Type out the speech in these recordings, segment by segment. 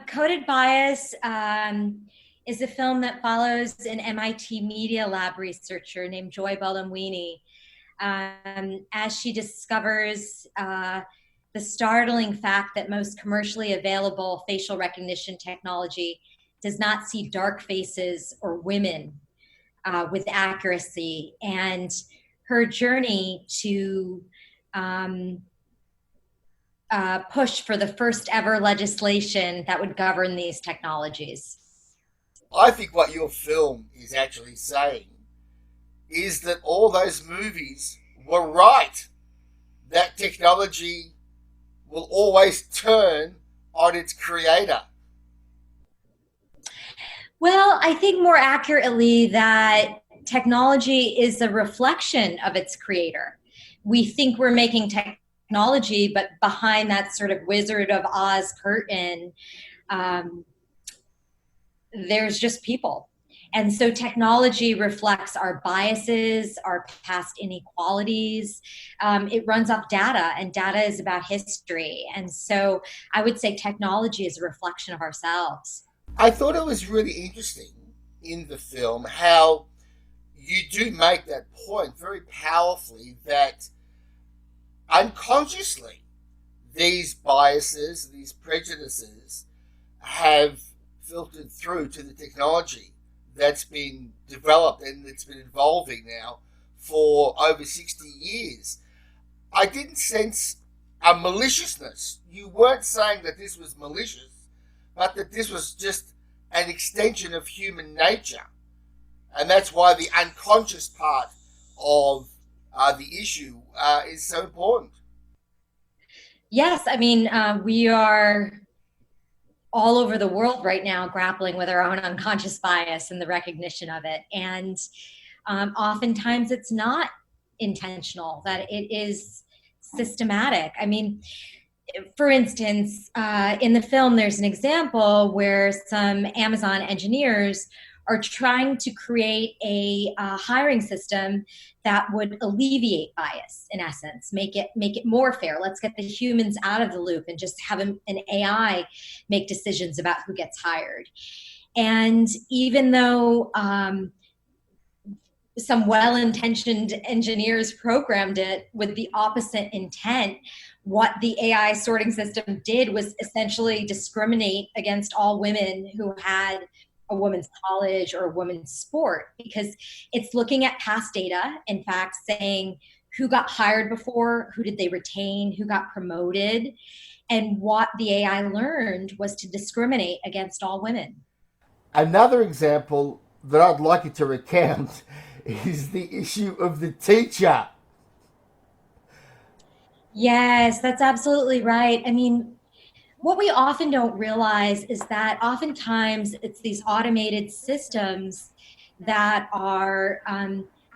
Coded Bias is a film that follows an MIT Media Lab researcher named Joy Buolamwini as she discovers the startling fact that most commercially available facial recognition technology does not see dark faces or women with accuracy, and her journey to push for the first ever legislation that would govern these technologies. I think what your film is actually saying is that all those movies were right. That technology will always turn on its creator. Well, I think more accurately that technology is a reflection of its creator. We think we're making technology, but behind that sort of Wizard of Oz curtain, um, there's just people. And so technology reflects our biases, our past inequalities. It runs off data, and data is about history. And so I would say technology is a reflection of ourselves. I thought it was really interesting in the film how you do make that point very powerfully that unconsciously these biases, these prejudices have filtered through to the technology that's been developed and it's been evolving now for over 60 years. I didn't sense a maliciousness. You weren't saying that this was malicious, but that this was just an extension of human nature. And that's why the unconscious part of the issue is so important. Yes, I mean, we are all over the world right now grappling with our own unconscious bias and the recognition of it. And oftentimes it's not intentional, that it is systematic. I mean, for instance, in the film, there's an example where some Amazon engineers are trying to create a hiring system that would alleviate bias, in essence, make it more fair. Let's get the humans out of the loop and just have an AI make decisions about who gets hired. And even though some well-intentioned engineers programmed it with the opposite intent, what the AI sorting system did was essentially discriminate against all women who had a women's college or a women's sport, because it's looking at past data, in fact, saying who got hired before, who did they retain, who got promoted. And what the AI learned was to discriminate against all women. Another example that I'd like you to recount is the issue of the teacher. Yes, that's absolutely right. I mean, what we often don't realize is that oftentimes it's these automated systems that are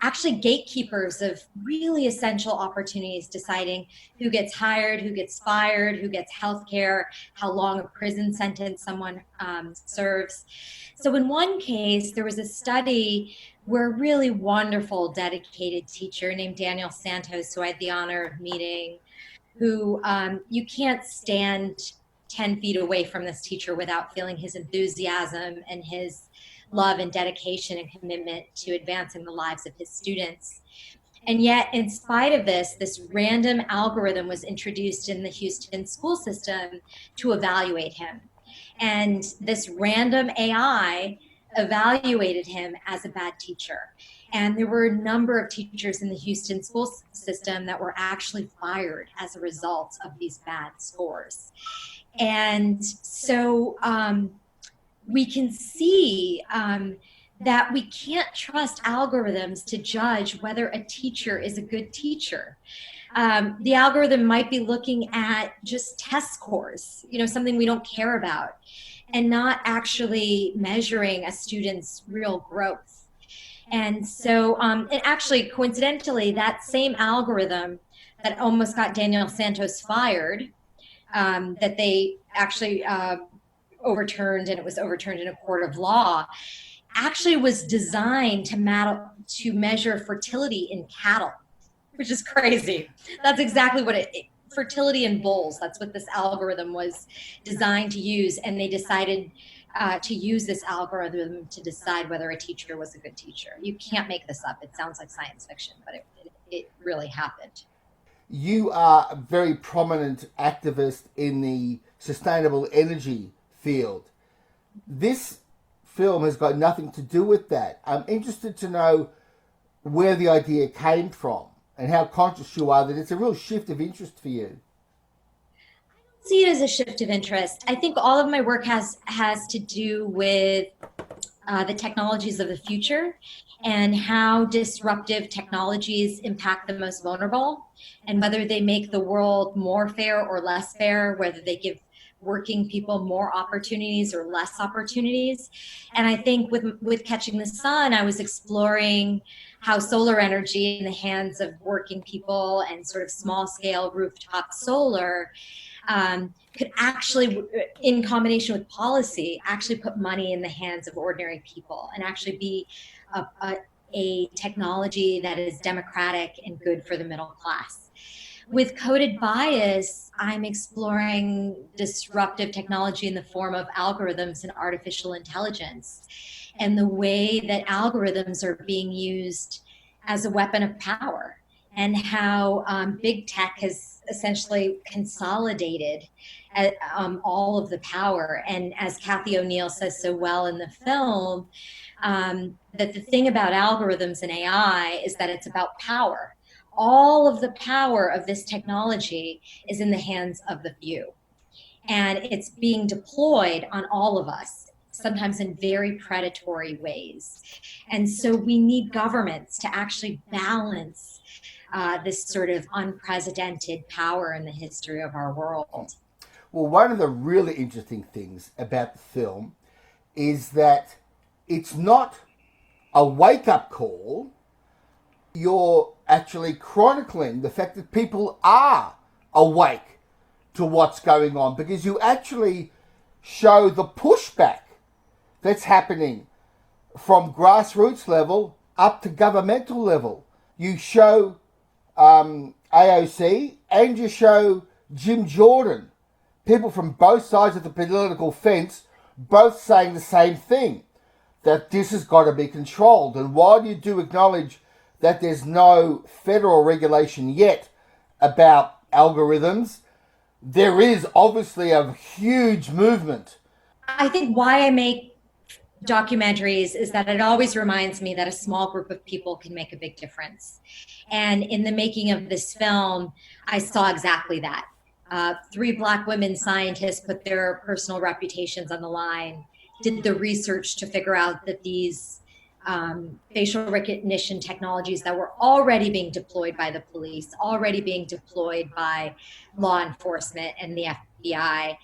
actually gatekeepers of really essential opportunities, deciding who gets hired, who gets fired, who gets health care, how long a prison sentence someone serves. So in one case, there was a study where a really wonderful, dedicated teacher named Daniel Santos, who I had the honor of meeting, who you can't stand 10 feet away from this teacher without feeling his enthusiasm and his love and dedication and commitment to advancing the lives of his students. And yet, in spite of this random algorithm was introduced in the Houston school system to evaluate him. And this random AI evaluated him as a bad teacher. And there were a number of teachers in the Houston school system that were actually fired as a result of these bad scores. And so we can see that we can't trust algorithms to judge whether a teacher is a good teacher. The algorithm might be looking at just test scores, something we don't care about, and not actually measuring a student's real growth. And so, and actually, coincidentally, that same algorithm that almost got Daniel Santos fired, that they actually overturned, and it was overturned in a court of law, actually was designed to measure fertility in cattle, which is crazy. That's exactly what it fertility in bulls. That's what this algorithm was designed to use. And they decided to use this algorithm to decide whether a teacher was a good teacher. You can't make this up. It sounds like science fiction, but it really happened. You are a very prominent activist in the sustainable energy field. This film has got nothing to do with that. I'm interested to know where the idea came from and how conscious you are that it's a real shift of interest for you. See it as a shift of interest. I think all of my work has to do with the technologies of the future and how disruptive technologies impact the most vulnerable, and whether they make the world more fair or less fair, whether they give working people more opportunities or less opportunities. And I think with Catching the Sun, I was exploring how solar energy in the hands of working people and sort of small scale rooftop solar could actually, in combination with policy, actually put money in the hands of ordinary people and actually be a technology that is democratic and good for the middle class. With Coded Bias, I'm exploring disruptive technology in the form of algorithms and artificial intelligence, and the way that algorithms are being used as a weapon of power, and how big tech has essentially consolidated all of the power. And as Kathy O'Neill says so well in the film, that the thing about algorithms and AI is that it's about power. All of the power of this technology is in the hands of the few. And it's being deployed on all of us, sometimes in very predatory ways. And so we need governments to actually balance this sort of unprecedented power in the history of our world. Well, one of the really interesting things about the film is that it's not a wake-up call. You're actually chronicling the fact that people are awake to what's going on, because you actually show the pushback that's happening from grassroots level up to governmental level. You show AOC and you show Jim Jordan, people from both sides of the political fence, both saying the same thing, that this has got to be controlled. And while you do acknowledge that there's no federal regulation yet about algorithms, there is obviously a huge movement. I think why I make documentaries is that it always reminds me that a small group of people can make a big difference. And in the making of this film, I saw exactly that. 3 Black women scientists put their personal reputations on the line, did the research to figure out that these facial recognition technologies that were already being deployed by the police, already being deployed by law enforcement and the FBI,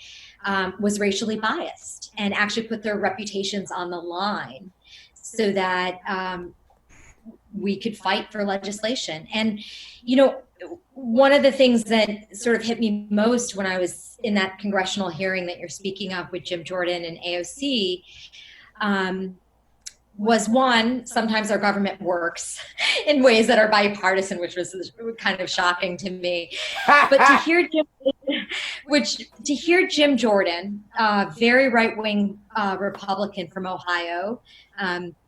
was racially biased, and actually put their reputations on the line so that we could fight for legislation. And, you know, one of the things that sort of hit me most when I was in that congressional hearing that you're speaking of with Jim Jordan and AOC, was one, sometimes our government works in ways that are bipartisan, which was kind of shocking to me. But to hear Jim Jordan, very right-wing Republican from Ohio,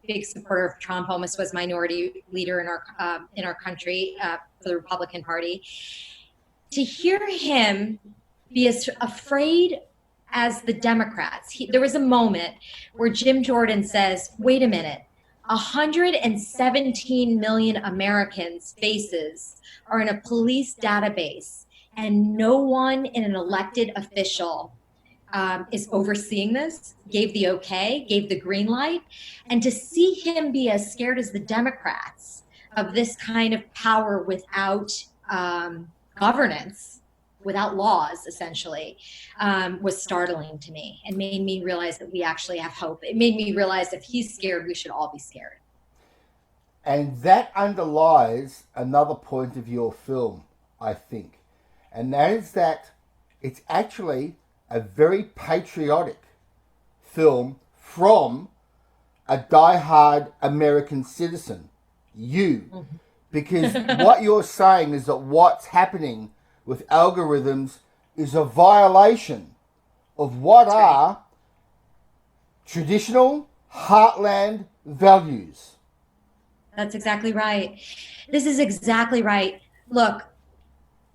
big supporter of Trump, almost was minority leader in our country for the Republican Party, to hear him be as afraid as the Democrats. There was a moment where Jim Jordan says, wait a minute, 117 million Americans' faces are in a police database, and no one in an elected official is overseeing this, gave the okay, gave the green light. And to see him be as scared as the Democrats of this kind of power without governance, without laws, essentially, was startling to me and made me realize that we actually have hope. It made me realize if he's scared, we should all be scared. And that underlies another point of your film, I think. And that is that it's actually a very patriotic film from a diehard American citizen, you. Mm-hmm. Because what you're saying is that what's happening with algorithms is a violation of what are traditional heartland values. That's exactly right. This is exactly right. Look,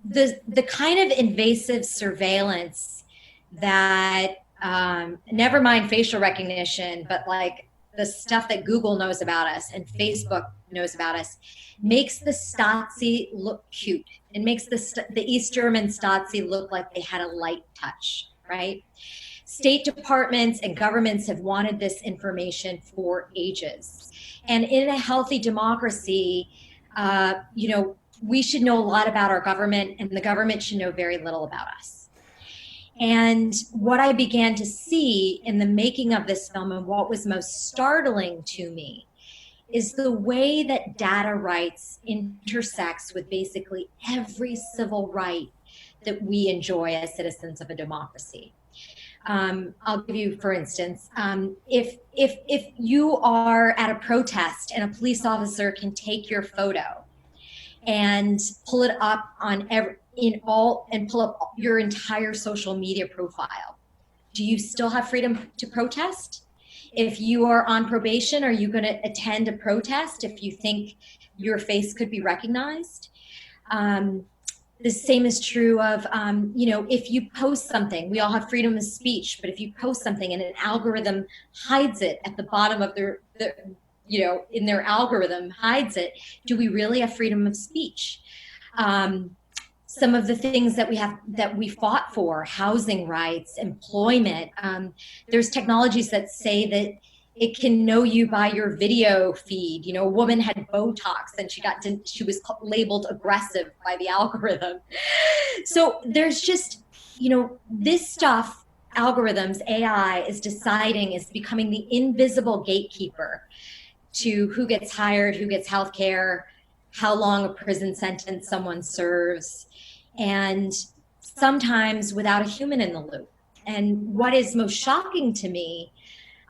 the kind of invasive surveillance that never mind facial recognition, but like the stuff that Google knows about us and Facebook knows about us makes the Stasi look cute. It makes the East German Stasi look like they had a light touch, right? State departments and governments have wanted this information for ages. And in a healthy democracy, we should know a lot about our government, and the government should know very little about us. And what I began to see in the making of this film, and what was most startling to me, is the way that data rights intersects with basically every civil right that we enjoy as citizens of a democracy. I'll give you, for instance, if you are at a protest and a police officer can take your photo and pull it up and pull up your entire social media profile, do you still have freedom to protest? If you are on probation, are you going to attend a protest if you think your face could be recognized? The same is true of, if you post something, we all have freedom of speech, but if you post something and an algorithm hides it at the bottom of in their algorithm hides it, do we really have freedom of speech? Some of the things that we fought for, housing rights, employment, there's technologies that say that it can know you by your video feed. A woman had Botox and she was labeled aggressive by the algorithm. So there's just, this stuff, algorithms, AI is becoming the invisible gatekeeper to who gets hired, who gets healthcare, how long a prison sentence someone serves, and sometimes without a human in the loop. And what is most shocking to me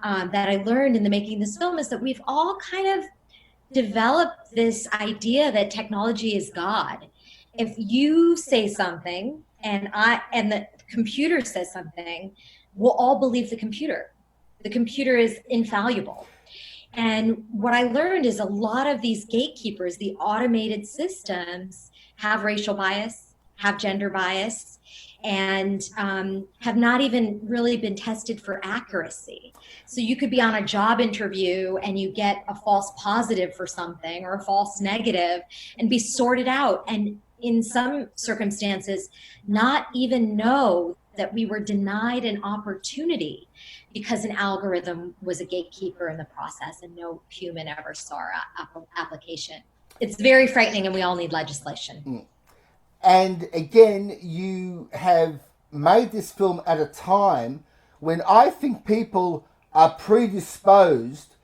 that I learned in the making of this film is that we've all kind of developed this idea that technology is God. If you say something and the computer says something, we'll all believe the computer. The computer is infallible. And what I learned is a lot of these gatekeepers, the automated systems, have racial bias, have gender bias, and have not even really been tested for accuracy. So you could be on a job interview and you get a false positive for something or a false negative and be sorted out. And in some circumstances, not even know that we were denied an opportunity because an algorithm was a gatekeeper in the process and no human ever saw our application. It's very frightening, and we all need legislation. And again, you have made this film at a time when I think people are predisposed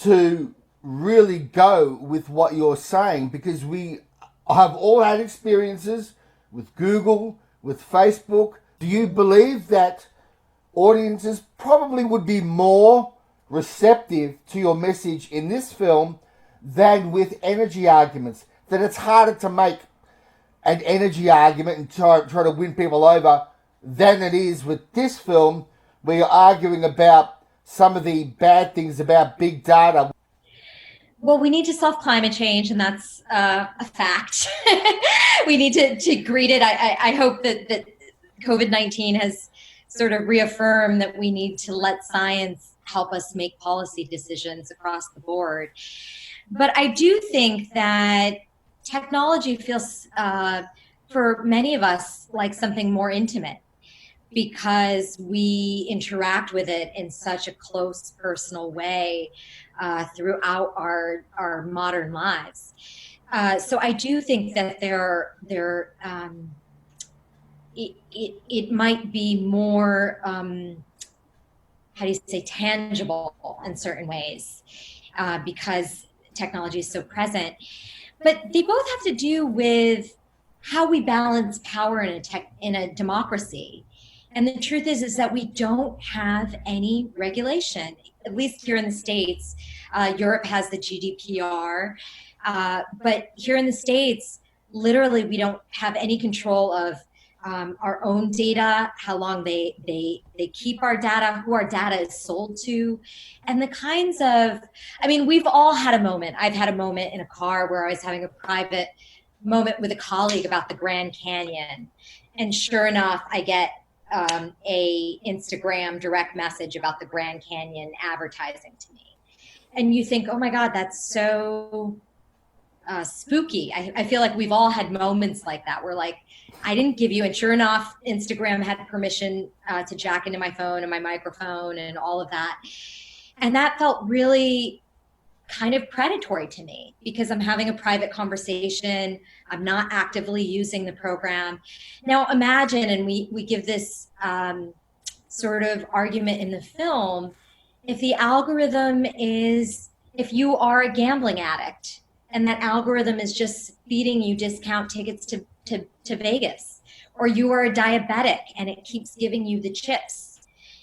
to really go with what you're saying, because we have all had experiences with Google, with Facebook. Do you believe that audiences probably would be more receptive to your message in this film than with energy arguments? That it's harder to make an energy argument and try to win people over than it is with this film, where you're arguing about some of the bad things about big data? Well, we need to solve climate change, and that's a fact. We need to greet it. I hope that COVID-19 has sort of reaffirmed that we need to let science help us make policy decisions across the board. But I do think that technology feels, for many of us, like something more intimate, because we interact with it in such a close, personal way throughout our modern lives. So I do think that it might be more, how do you say, tangible in certain ways, because technology is so present. But they both have to do with how we balance power in a democracy. And the truth is that we don't have any regulation, at least here in the States. Europe has the GDPR, but here in the States, literally we don't have any control of our own data, how long they keep our data, who our data is sold to, and the kinds of, I mean, we've all had a moment. I've had a moment in a car where I was having a private moment with a colleague about the Grand Canyon, and sure enough, I get a Instagram direct message about the Grand Canyon advertising to me, and you think, oh my God, that's so spooky. I feel like we've all had moments like that where like, I didn't give you, and sure enough, Instagram had permission to jack into my phone and my microphone and all of that. And that felt really kind of predatory to me because I'm having a private conversation. I'm not actively using the program. Now imagine, and we give this sort of argument in the film, if the algorithm is, if you are a gambling addict and that algorithm is just feeding you discount tickets to Vegas, or you are a diabetic and it keeps giving you the chips,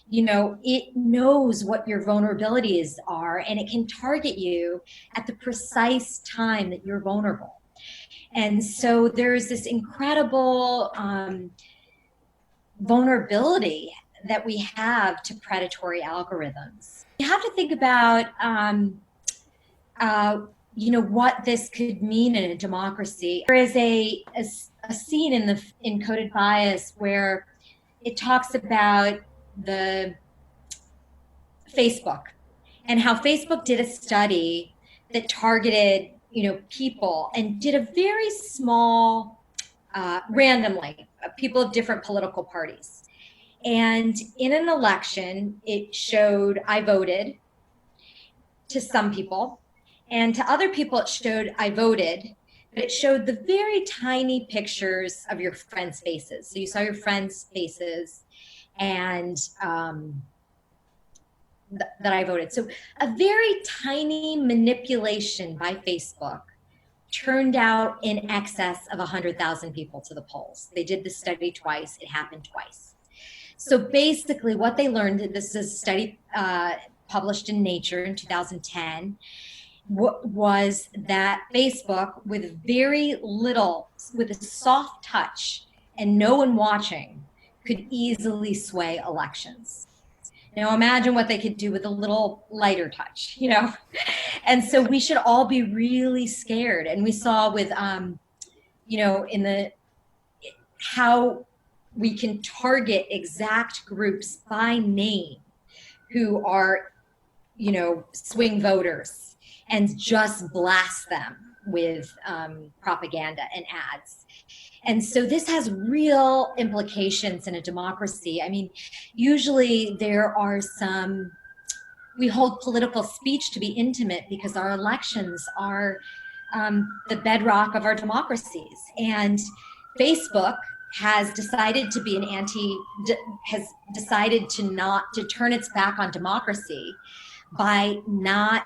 you know, it knows what your vulnerabilities are and it can target you at the precise time that you're vulnerable. And so there's this incredible vulnerability that we have to predatory algorithms. You have to think about you know, what this could mean in a democracy. There is a scene in Coded Bias where it talks about the Facebook and how Facebook did a study that targeted, you know, people and did a very small, randomly, people of different political parties. And in an election, it showed I voted to some people, and to other people, it showed I voted, but it showed the very tiny pictures of your friends' faces. So you saw your friends' faces and that I voted. So a very tiny manipulation by Facebook turned out in excess of 100,000 people to the polls. They did the study twice. It happened twice. So basically what they learned, this is a study published in Nature in 2010, was that Facebook, with very little, with a soft touch and no one watching, could easily sway elections. Now imagine what they could do with a little lighter touch, you know? And so we should all be really scared. And we saw with, you know, in the, how we can target exact groups by name who are, you know, swing voters, and just blast them with propaganda and ads. And so this has real implications in a democracy. I mean, usually there are some, we hold political speech to be intimate because our elections are the bedrock of our democracies. And Facebook has decided to be an has decided to turn its back on democracy by not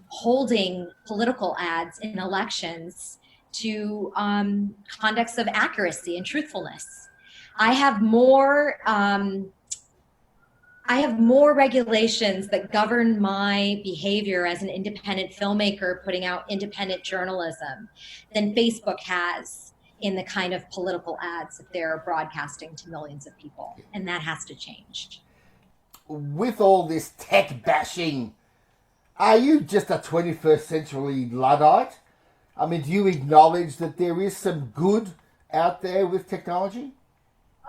holding political ads in elections to conducts of accuracy and truthfulness. I have more regulations that govern my behavior as an independent filmmaker putting out independent journalism than Facebook has in the kind of political ads that they're broadcasting to millions of people. And that has to change. With all this tech bashing, are you just a 21st century Luddite? I mean, do you acknowledge that there is some good out there with technology?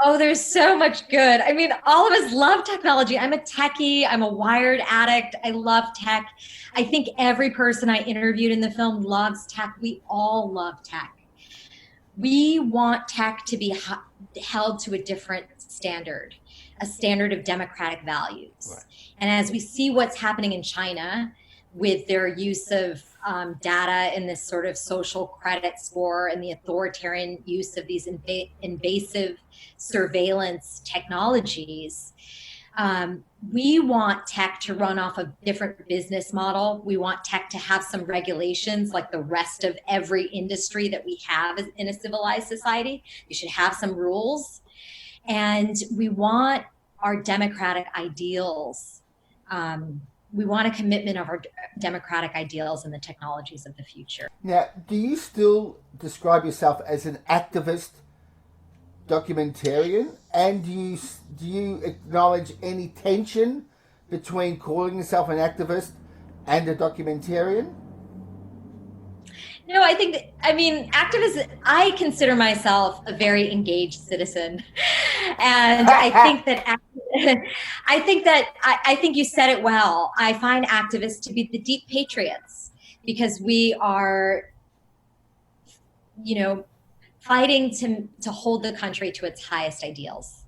Oh, there's so much good. I mean, all of us love technology. I'm a techie. I'm a wired addict. I love tech. I think every person I interviewed in the film loves tech. We all love tech. We want tech to be held to a different standard, a standard of democratic values. Right. And as we see what's happening in China with their use of data in this sort of social credit score and the authoritarian use of these invasive surveillance technologies, we want tech to run off a different business model. We want tech to have some regulations like the rest of every industry that we have in a civilized society. We should have some rules. And we want our democratic ideals we want a commitment of our democratic ideals and the technologies of the future. Now, do you still describe yourself as an activist documentarian? And do you acknowledge any tension between calling yourself an activist and a documentarian? No, I consider myself a very engaged citizen. And I think you said it well. I find activists to be the deep patriots because we are, fighting to hold the country to its highest ideals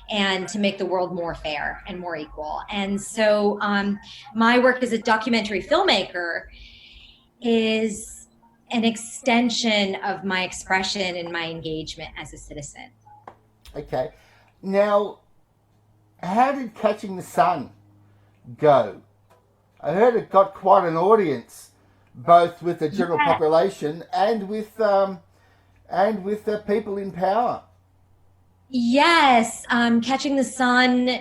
and to make the world more fair and more equal. And so my work as a documentary filmmaker is an extension of my expression and my engagement as a citizen. Okay. Now, how did Catching the Sun go? I heard it got quite an audience, both with the general population and with the people in power. Yes, Catching the Sun.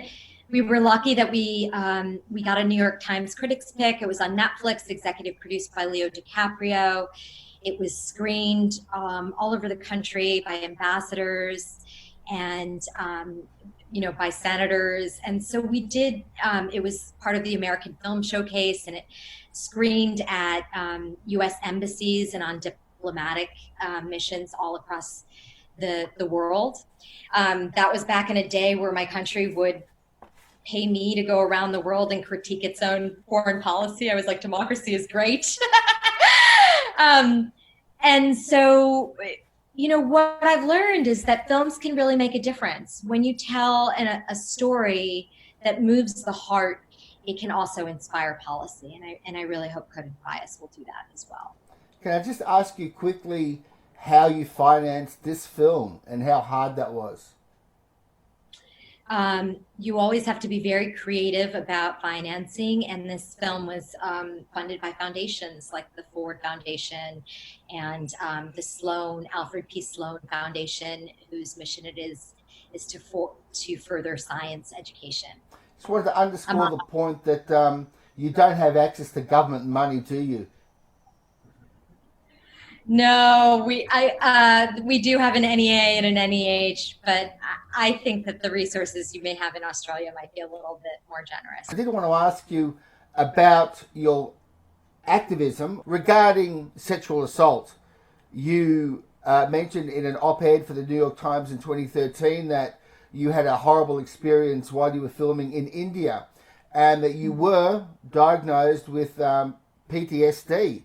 We were lucky that we got a New York Times critics pick. It was on Netflix, executive produced by Leo DiCaprio. It was screened all over the country by ambassadors and by senators. And so we did. It was part of the American Film Showcase, and it screened at U.S. embassies and on diplomatic missions all across the world. That was back in a day where my country would pay me to go around the world and critique its own foreign policy. I was like, democracy is great. And so, what I've learned is that films can really make a difference. When you tell a story that moves the heart, it can also inspire policy. And I really hope Code and Bias will do that as well. Can I just ask you quickly how you financed this film and how hard that was? You always have to be very creative about financing, and this film was funded by foundations like the Ford Foundation and the Alfred P. Sloan Foundation, whose mission it is to further science education. Just wanted to underscore the point that you don't have access to government money, do you? No, we do have an NEA and an NEH, but I think that the resources you may have in Australia might be a little bit more generous. I did want to ask you about your activism regarding sexual assault. You mentioned in an op-ed for the New York Times in 2013 that you had a horrible experience while you were filming in India and that you were diagnosed with PTSD.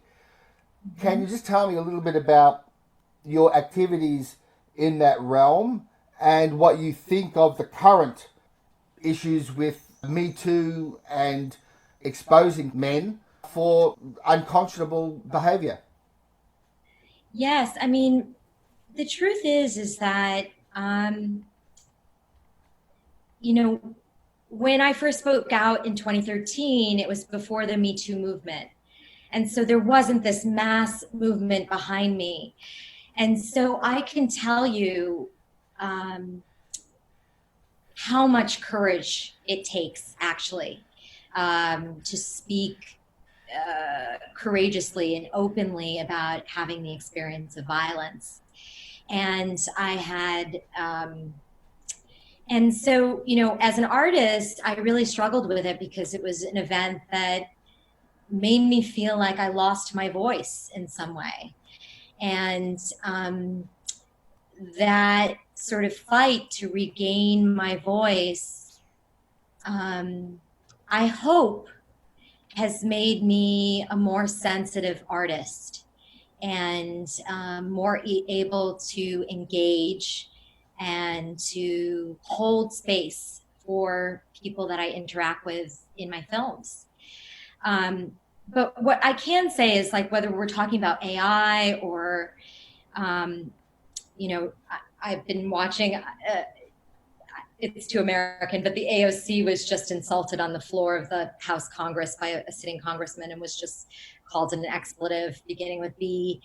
Can you just tell me a little bit about your activities in that realm and what you think of the current issues with metoo and exposing men for unconscionable behavior? Yes, the truth is that, when I first spoke out in 2013, it was before the Me Too movement. And so there wasn't this mass movement behind me. And so I can tell you how much courage it takes, actually, to speak courageously and openly about having the experience of violence. And I had, and so, as an artist, I really struggled with it because it was an event that made me feel like I lost my voice in some way. And that sort of fight to regain my voice, I hope has made me a more sensitive artist and more able to engage and to hold space for people that I interact with in my films. But what I can say is, like, whether we're talking about AI or, I've been watching, it's too American, but the AOC was just insulted on the floor of the House Congress by a sitting congressman and was just called an expletive beginning with B.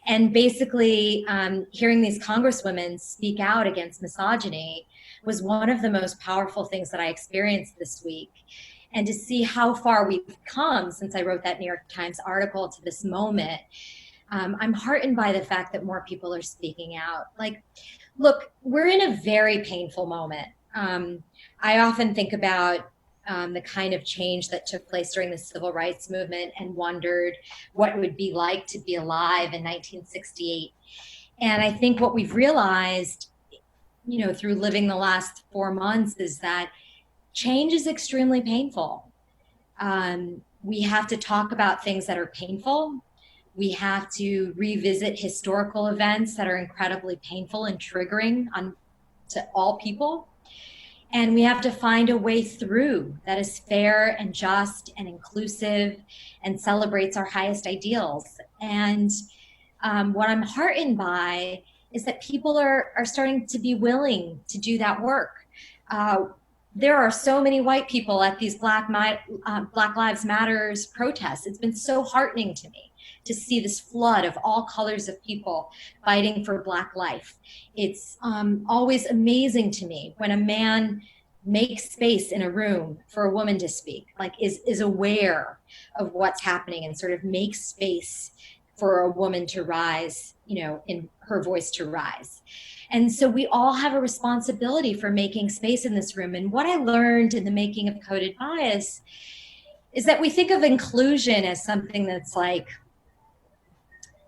And basically, hearing these congresswomen speak out against misogyny was one of the most powerful things that I experienced this week. and to see how far we've come since I wrote that New York Times article to this moment. I'm heartened by the fact that more people are speaking out. Like, look, we're in a very painful moment. I often think about the kind of change that took place during the civil rights movement and wondered what it would be like to be alive in 1968. And I think what we've realized, through living the last 4 months is that change is extremely painful. We have to talk about things that are painful. We have to revisit historical events that are incredibly painful and triggering to all people. And we have to find a way through that is fair and just and inclusive and celebrates our highest ideals. And what I'm heartened by is that people are starting to be willing to do that work. There are so many white people at these Black Lives Matters protests. It's been so heartening to me to see this flood of all colors of people fighting for Black life. It's always amazing to me when a man makes space in a room for a woman to speak, like is aware of what's happening and sort of makes space for a woman to rise, in her voice to rise. And so we all have a responsibility for making space in this room. And what I learned in the making of Coded Bias is that we think of inclusion as something that's like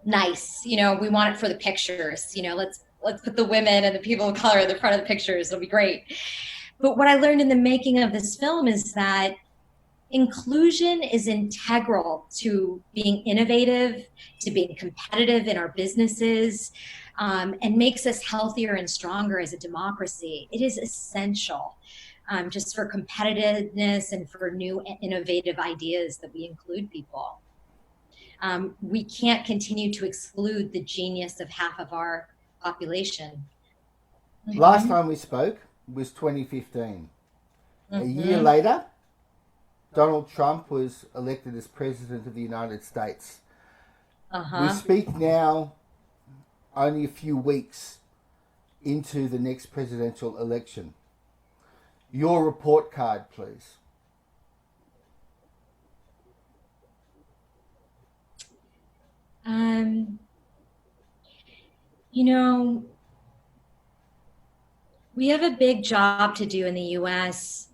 nice, we want it for the pictures, let's put the women and the people of color in the front of the pictures, it'll be great. But what I learned in the making of this film is that inclusion is integral to being innovative, to being competitive in our businesses, and makes us healthier and stronger as a democracy. It is essential just for competitiveness and for new innovative ideas that we include people. We can't continue to exclude the genius of half of our population. Last time we spoke was 2015. A year later, Donald Trump was elected as President of the United States. We speak now only a few weeks into the next presidential election. Your report card, please. We have a big job to do in the US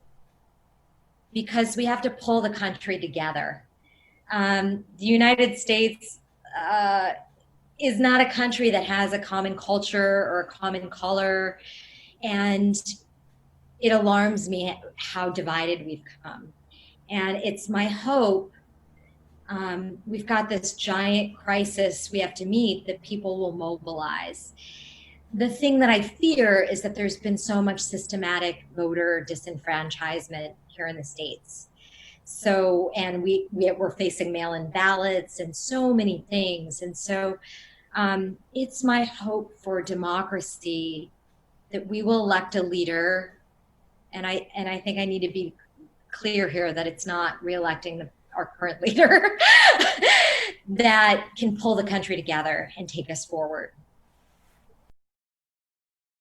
because we have to pull the country together. The United States is not a country that has a common culture or a common color, and it alarms me how divided we've come. And it's my hope, we've got this giant crisis we have to meet, that people will mobilize. The thing that I fear is that there's been so much systematic voter disenfranchisement here in the States. So, and we're facing mail-in ballots and so many things. And so it's my hope for democracy that we will elect a leader. And I think I need to be clear here that it's not re-electing our current leader that can pull the country together and take us forward.